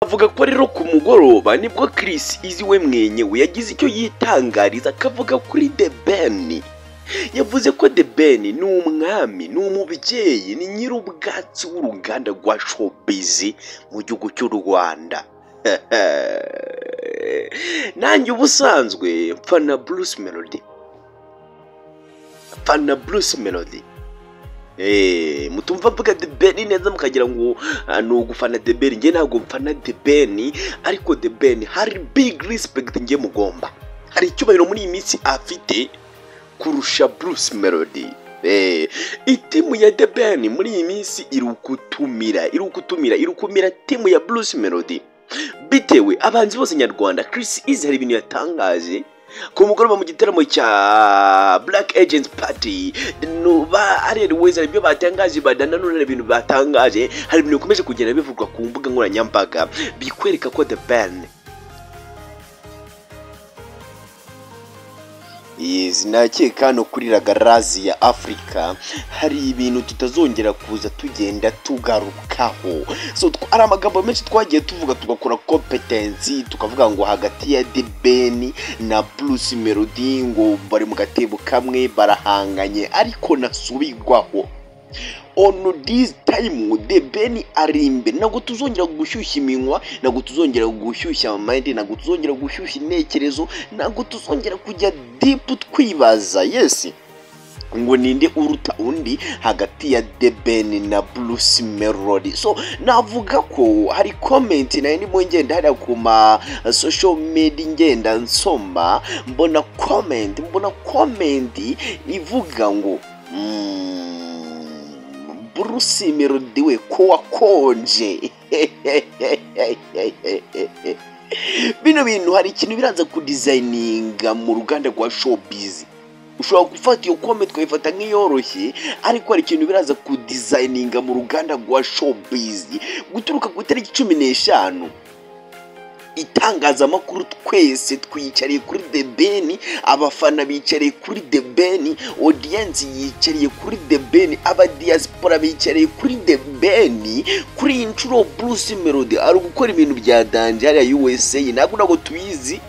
avuga ko rero ku mugoroba nibwo Chris Eazy we mwenyewe yagize icyo yitangariza akavuga kuri The Ben. Yavuze ko The Ben ni umwami, ni umubyeyi, ni nyir'ubwatsi w'uruganda rwa showbiz mu gihugu cy'u Rwanda. Nanjye ubusanzwe mfana Bruce Melody. Mutumva mvuga The Ben neza mukagira ngo no gufana The Ben. Nge ntabwo mfana The Ben, ariko The Ben hari big respect nge mugomba. Hari icyubahiro muri iyi minsi afite kurusha Bruce Melody. Itimu ya The Ben muri iyi minsi irukumira timu ya Bruce Melody. Bitewe abanzi bose nyarwanda, Chris Eazy hari ibintu yatangaje ku mugoroba mu gitaramo cya Black Agents Party. Airways ibyo batangaje badana none ibintu batangaje, hari ibintu bikomeje kugenda bivugwa ku mbuga nkoranyambaga bikwereka ko The Ben nakeka no kuri ragarazi ya Afrika hari ibintu tutazongera kuza tugenda tugarukaho. So ari amagambo menshi twagiye tuvuga tugakora competence, tukavuga ngo hagati ya The Ben na Bruce Melody ngo bari mu gatebo kamwe barahanganye, ariko nasubigwaho. On this time The Ben arimbe, nago tuzongera gushyushya iminwa, nago tuzongera gushyushya mind, nago tuzongera gushyushya intekerezo, nago tuzongera kujya deep twibaza yes ngo ninde uruta undi hagati ya The Ben na Bruce Melody. So navuga ko hari comment na ndimo ngenda hari ku ma social media ngenda nsoma, mbona comment ivuga ngo Bruce Melody we ko wakonje. Bino bintu hari ikintu biraza ku designinga mu ruganda rwa showbiz. Ushobora gufata iyo comment ukayifata nk'iyoroshye, ariko hari ikintu biraza ku designinga mu ruganda rwa showbiz. Guturuka ku itariki 15 itangazamakuru twese twicariye kuri The Ben, abafana bicariye kuri The Ben, audience yicariye kuri The Ben, aba diaspora bicariye kuri The Ben. Kuri inshuro Bruce Melody ari gukora ibintu bya danje hariya USA, ntabwo tubizi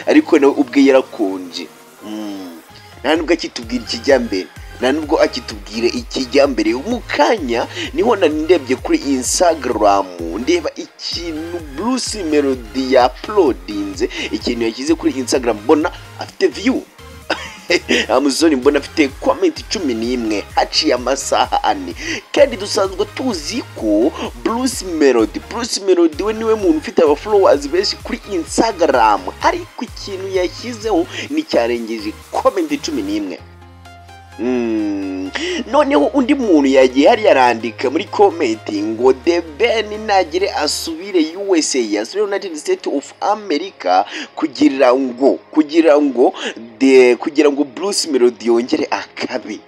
ariko nawe ubwe yarakonje. Nta nubwo akitubwira ikijyambere, nta nubwo akitubwira ikijyambere. Umukanya niho ndebye kuri Instagram ndeba ikintu Bruce Melody ya uploadinze, ikintu yakize kuri Instagram, mbona afite view Amazon, mbona afite comment 11 haciye amasaha 4. Kandi dusanzwe tuzi ko Bruce Melody we niwe muntu ufite aba followers benshi kuri Instagram, ariko ikintu yashyizeho ni cyarengeje comment 11. Noneho undi muntu yagiye hari yarandika muri comment ngo The Ben nagire asubire USA, asubire United States of America kugira ngo Bruce Melody yongere akabe.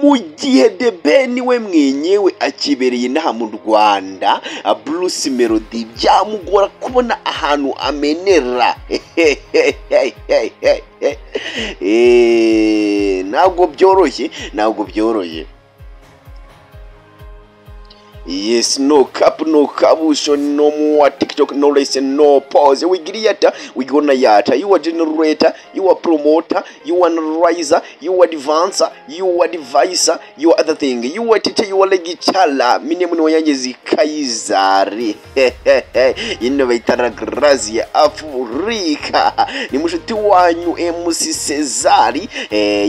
Mu gihe The Ben we mwenyewe akibereye inaha mu Rwanda, Bruce Melody byamugora kubona ahantu amenera. Ntabwo byoroshye. Yes, no cap, no kabusho, no more TikTok, no listen, no pause. We gonna yata. You are generator, you are promoter, you are riser, you are advancer, you are divisor, you are other thing. You are teacher, you are legichala. Mine muni wanyangezi kaizari. Yino baitara grazi ya Afrika. Ni mushuti wanyu MC Cezari.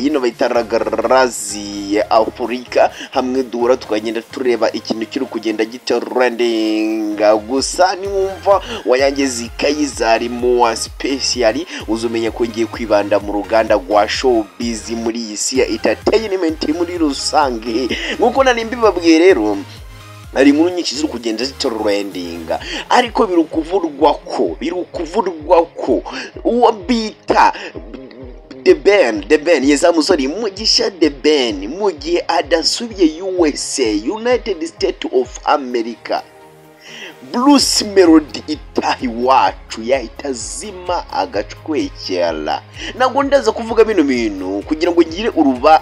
Yino baitara grazi ya Afrika. Hamwe dura tukagenda tureba ikintu kiru kugenda gitrending. Gusa niwumva wayangezi kayizari mo specially uzumenya ko ngiye kwibanda mu ruganda rwa showbiz muri isi ya entertainment muri rusange. Nkuko nari mbibabwiye rero, ari inkuru nyinshi ziri kugenda zitrendinga, ariko birukuvurwa ko uwo bita The Ben yeza musori mugisha The Ben mu gihe adasubiye USA, United States of America. Bruce Melody itaha iwacu yahita zima agacwekera. Ntabwo ndaza kuvuga bino bintu kugira ngo ngire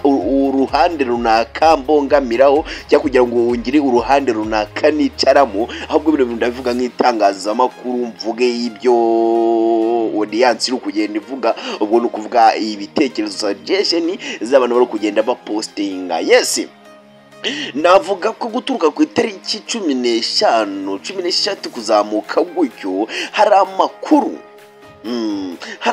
uruhande runaka mbongamiraho cyangwa kugira ngo ngire uruhande runaka nicaramo, ahubwo bino bintu ndabivuga nk'itangazamakuru mvuge ibyo audience iri kugenda ivuga, ubwo ni ukuvuga ibitekerezo suggestion z'abantu bari kugenda bapostinga. Yes, navuga ko guturuka ku itariki 15 kuzamuka gutyo hari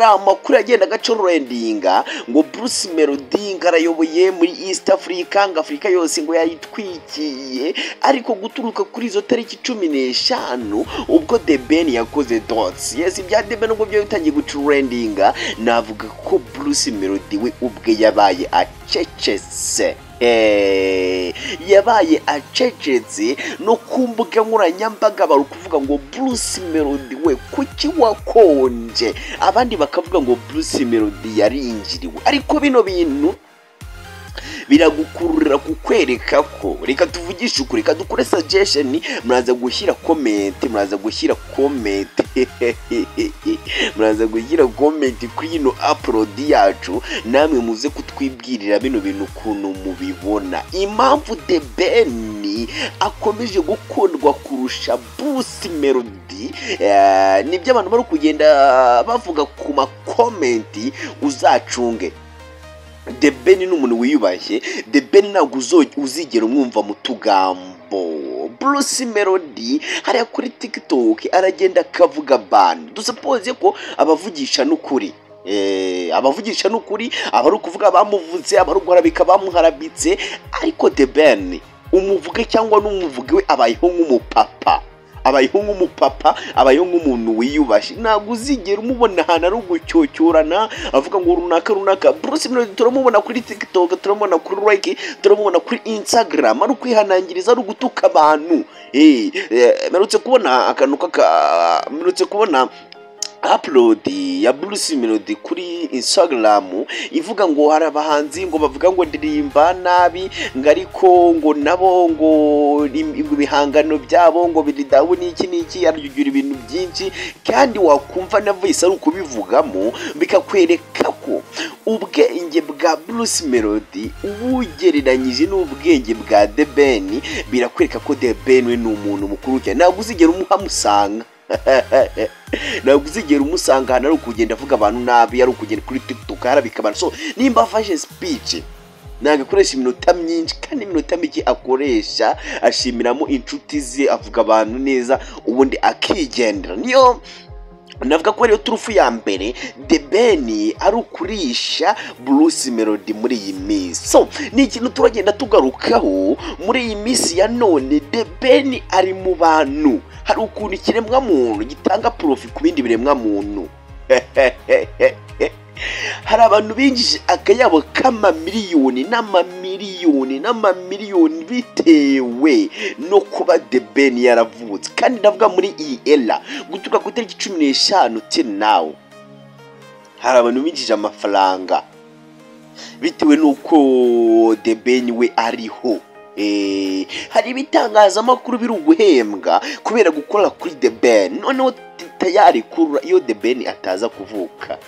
amakuru agenda gacorendinga ngo Bruce Melody ngarayoboye muri East Africa, Afrika yose ngo yayitwikiye, ariko guturuka kuri izo tariki 15 ubwo The Ben yakoze dots. Yes, ibya The Ben ngo byo bitangiye gucorendinga, navuga ko Bruce Melody we ubwe yabaye acecetse. Yabaye acecetse no kumbuga nkoranyambaga bari kuvuga ngo Bruce Melody we kuki wakonje, abandi bakavuga ngo Bruce Melody yarinjiriwe. Ariko bino bintu biragukurura kukwereka ko, reka tuvugishe ukuri, reka dukore suggestion, muraza gushyira comment kuri ino upload yacu, namwe muze kutwibwirira bino bintu ukuntu mubibona. Impamvu The Ben akomeje gukundwa kurusha Bruce Melody nibyo abantu bari kugenda bavuga ku ma comment, uzacunge. The Ben ni umuntu wiyubashye. The Ben ntabwo uzigera umwumva mu tugambo. Bruce Melody hariya kuri TikTok aragenda akavuga abantu, dusuppose ko abavugisha n'ukuri, abavugisha n'ukuri, abari kuvuga bamuvuze, abari guharabika bamuharabitse, ariko The Ben umuvuge cyangwa n'umuvuge we abayeho nk'umupapa, abayeho nk'umuntu wiyubashye. Ntabwo uzigera umubona ahantu ari ugucyocyorana avuga ngo runaka. Bruce Melody turamubona kuri TikTok, turamubona kuri like, turamubona kuri Instagram ari kwihanangiriza, ari gutuka abantu. Merutse kubona upload ya Bruce Melody kuri Instagram ivuga ngo hari abahanzi ngo bavuga ngo ndirimba nabi, ariko ngo nabo ngo ibihangano byabo ngo biridawu n'iki aryugira ibintu byinshi, kandi wakumva na voice ari kubivugamo bikakwereka ko ubwenge bwa Bruce Melody ubugereranyije n'ubwenge bwa The Ben, birakwereka ko The Ben we ni umuntu mukuru cyane. Ntabwo uzigera umuhamusanga ntabwo uzigera umusanga hano ari ukugenda avuga abantu nabi, ari ukugenda kuri TikTok harabikabana. So nimba afashe speech ntabwo akoresha iminota myinshi, kandi iminota mike akoresha ashimiramo inshuti ze, avuga abantu neza, ubundi akigendera. Niyo navuga ko ariyo turufu ya mbere The Ben ari ukurisha Bruce Melody muri iyi minsi. So ni ikintu turagenda tugarukaho muri iyi minsi ya none. The Ben ari mu bantu, hari ukuntu ikiremwa muntu gitanga profit ku bindi biremwa muntu. Hari abantu binjije akayabo k'amamiliyoni n'amamiliyoni bitewe no kuba The Ben yaravutse. Kandi ndavuga muri iyi era gutuka ku itariki 15 till now, hari abantu binjije amafaranga bitewe nuko The Ben we ariho. Hari ibitangazamakuru biri guhembwa kubera gukora kuri The Ben, noneho tayari kurura iyo The Ben ataza kuvuka.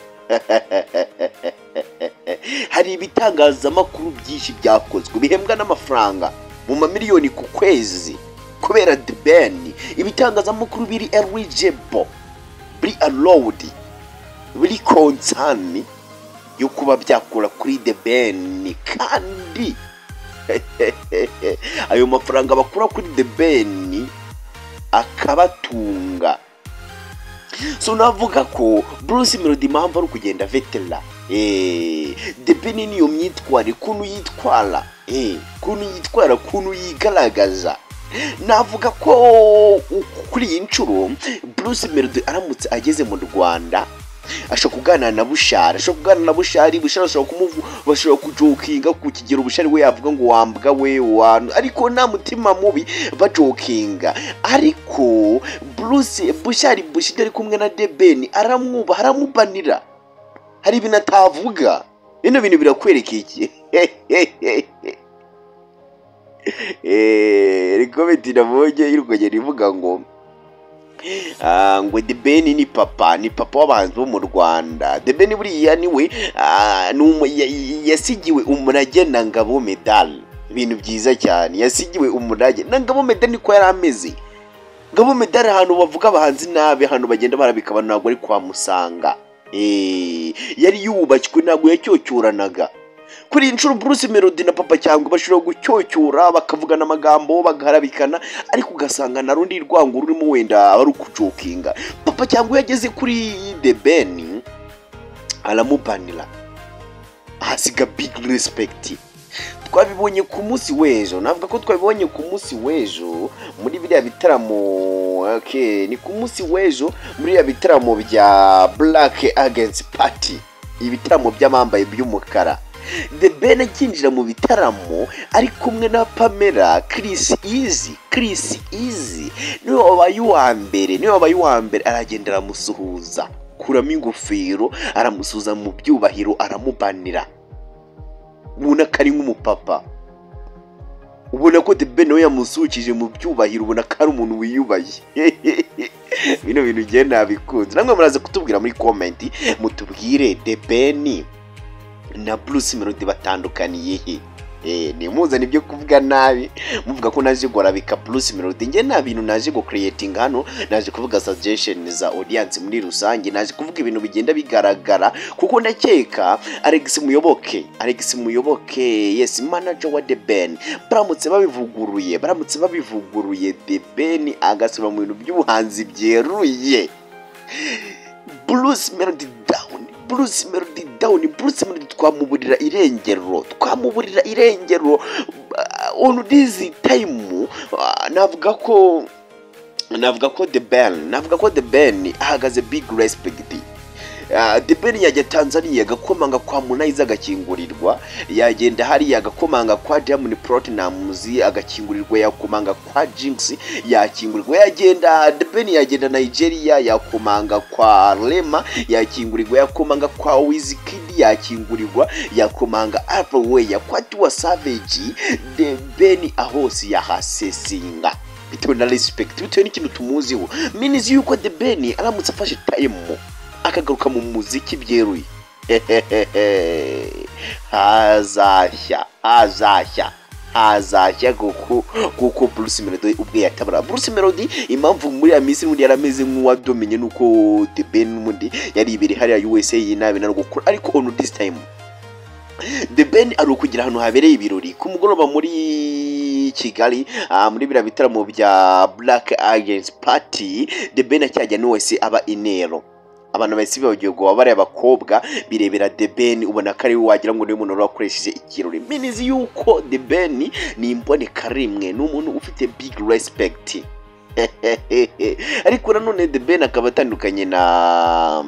Hari ibitangazamakuru byinshi byakozwe bihembwa n'amafaranga mu mamiliyoni ku kwezi kubera The Ben. Ibitangazamakuru biri eligible, biri allowed, biri concern yo kuba byakora kuri The Ben, kandi ayo mafaranga bakura kuri The Ben akabatunga. So navuga ko Bruce Melody impamvu ari kugenda vetera, The Ben niyo myitware, kuntu yitwara, kuntu yigaragaza. Navuga ko kuri iyi nshuro Bruce Melody aramutse ageze mu Rwanda ashobora kuganira na Bushari, bashobora kujokinga ku kigero Bushari we yavuga ngo wambwa we wanu, ariko nta mutima mubi bajokinga. Ariko Bushari ari kumwe na The Ben aramwubaha, aramubanira, hari ibintu atavuga. Bino bintu birakwereka iki? Rikomenti nabonye irukogera ivuga ngo ngo The Ben ni papa w'abahanzi bo mu Rwanda. The Ben buriya niwe yasigiwe umurage na Ngabo Medal, ibintu byiza cyane, yasigiwe umurage na Ngabo Medal. Niko yari ameze Ngabo Medal, ahantu bavuga abahanzi nabi, ahantu bagenda barabika ntabwo ari kwa Musanga. Yari yubakwe, ntabwo yacyocyoranaga. Kuri inshuro Bruce Melody na Papa cyangwa bashobora gucyocyorana bakavugana amagambo bagaharabikana, ariko ugasanga na rundi rwango rurimo wenda ari ukujokinga. Papa cyangwa yageze kuri The Ben aramubanira, ahasiga big respect. Twabibonye ku munsi w'ejo, navuga ko twabibonye ku munsi w'ejo muri biriya bitaramo. Ni ku munsi w'ejo muri biriya bitaramo bya Black Against Party, ibitaramo by'amambaye by'umukara. The Ben akinjira mu bitaramo ari kumwe na Pamela, Chris Eazy niwe wabaye uwa mbere, aragenda aramusuhuza, kuramo ingofero aramusuhuza mu byubahiro, aramubanira. Ubona ko ari nk'umupapa, ubona ko The Ben we yamusukije mu byubahiro, ubona ko ari umuntu wiyubaye. Bino bintu ugiye nabikunze, namwe muraza kutubwira muri comment, mutubwire The Ben na Bruce Melody batandukaniye he? Ni muzana ibyo kuvuga nabi, muvuga ko naje gorabika Bruce Melody. Nge nta bintu naje go creating hano, naje kuvuga suggestion za audience muri rusange, naje kuvuga ibintu bigenda bigaragara, kuko ndakeka Alex Muyoboke, yes, manager wa The Ben, baramutse babivuguruye The Ben agasura mu bintu by'ubuhanzi byeruye. Bruce Melody down, Bruce Melody twamuburira irengero on this time. Navuga ko The Ben ahagaze big respect. The Ben yajya Tanzania agakomanga kwa Munaiza agakingurirwa, yagenda hari agakomanga kwa Diamond Platnumz agakingurirwa, yakomanga kwa Jinx yakingurirwa, yagenda The Ben yagenda Nigeria yakomanga kwa Rema yakingurirwa, yakomanga kwa Wizkid yakingurirwa, yakomanga ariwe kwa Tiwa Savage. The Ben ahose yahasesinga bitewe na respect, bitewe n'ikintu tumuziho. Minizi yuko The Ben aramutse afashe time akagaruka mu muziki byeruye, hazashya kuko Bruce Melody ubwe yatabara. Bruce Melody impamvu muri ya minsi n'undi yarameze nk'uwadomenye nuko The Ben n'undi yari ibiri hariya USA nabi na gukora, ariko on this time The Ben ari kugira ahantu habereye ibirori ku mugoroba muri Kigali, muri bira bitaramo bya Black Against Party. The Ben acyajya no wese aba inero, abantu bose bagiye go bare abakobwa birebera The Ben, ubona ko ari wagira ngo ni umuntu wakoresheje ikirori. Minizi yuko The Ben ni imboneka rimwe, n'umuntu ufite big respect. Ariko nanone The Ben akaba atandukanye na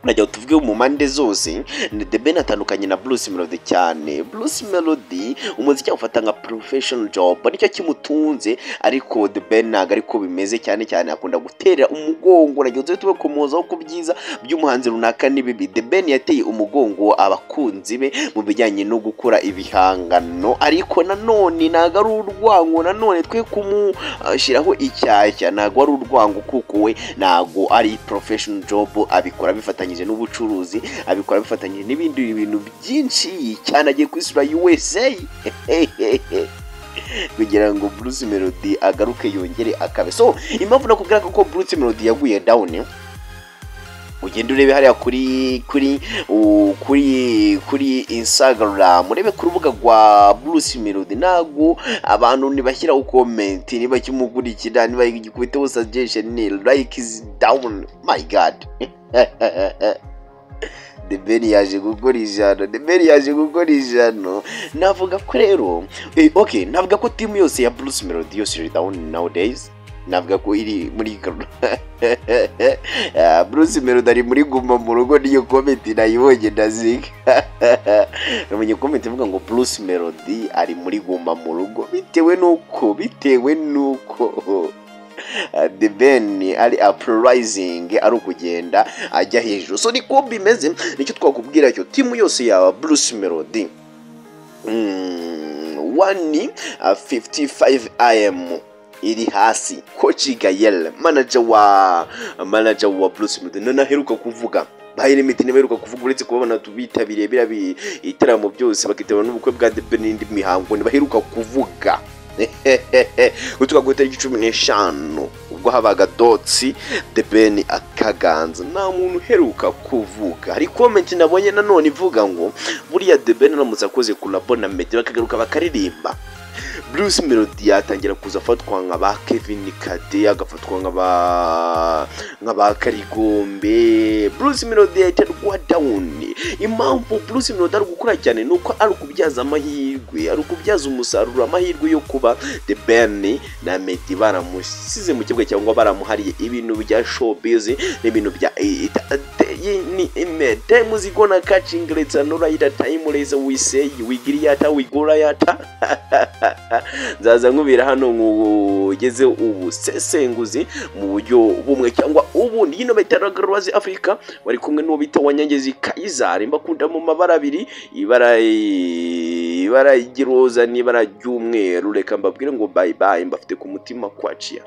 najya tuvuge mu mande zose. The Ben atandukanye na Bruce Melody cyane. Bruce Melody umuziki ufata nka professional job, nicyo kimutunze, ariko The Ben ntago ariko bimeze cyane akunda guterera umugongo. Najya tube komozaho ku byiza by'umuhanzi runaka nibibi. The Ben yateye umugongo abakunzi be mu bijyanye no gukora ibihangano, ariko nanone ntago ari urwango, nanone twe kumushyiraho icyashya, ntago ari urwango kuko we ntago ari professional job, abikora bifatanye n'ubucuruzi, abikora bifatanyije n'ibindi bintu byinshi cyane. Agiye kwisura USA kugira ngo Bruce Melody agaruke yongere akabe. So impamvu nakubwira ko Bruce Melody yaguye down, ugenda urebe hariya kuri Instagram, urebe ku rubuga rwa Bruce Melody, nago abantu nibashyira comment, niba kimugurikira, niba igikubiteho suggestion, like is down. My God. The Ben yaje gukora ijano, navuga ko rero okay, navuga ko team yose ya Bruce Melody yose iri down nowadays. Navuga ko iri muri Bruce Melody ari muri guma mu rugo. Niyo comment nayibonye ndazika, namenye comment ivuga ngo Bruce Melody ari muri guma mu rugo, bitewe nuko The Ben ari uprising, ari kugenda ajya hejuru. So niko bimeze, nicyo twakubwira cyo team yose ya Bruce Melody. 1:55 am iri hasi Coach Gayel manager wa Bruce Melody naheruka kuvuga bahire miti neberuka kuvuga uretse kubabona tubitabiriye bira itaramo byose bakitabana n'ubukwe bwa The Ben n'indi mihango baheruka kuvuga utuka gutera 15 ubwo habaga dotsi The Ben akaganza nta muntu heruka kuvuga ari comment nabonye nanone ivuga ngo buriya The Ben namuza akoze kulabona meti bakagaruka bakaririmba Bruce Melody yatangira kuza afatwa nk'aba Kevin Kade agafatwa nk'aba Karigombe Bruce Melody yaterwa down impamvu Bruce Melody ari gukora cyane nuko ari kubyaza amahirwe ari kubyaza umusaruro amahirwe yo kuba The Ben na Meddy baramusize mu kibwe cyangwa baramuhariye ibintu bya showbiz n'ibintu bya ni time zigona catching let's no right time laser we say wigiriyata wigorayata zaza nkubira hano ngugeze ubusesenguzi mu buryo bumwe cyangwa ubundi yino baitaragarwazi Africa bari kumwe no bita wanyangezi Kaizari mbakunda mu mabara abiri ibara igiroza n'ibara ry'umweru reka mbabwire ngo bye bye mbafite ku mutima kwaciya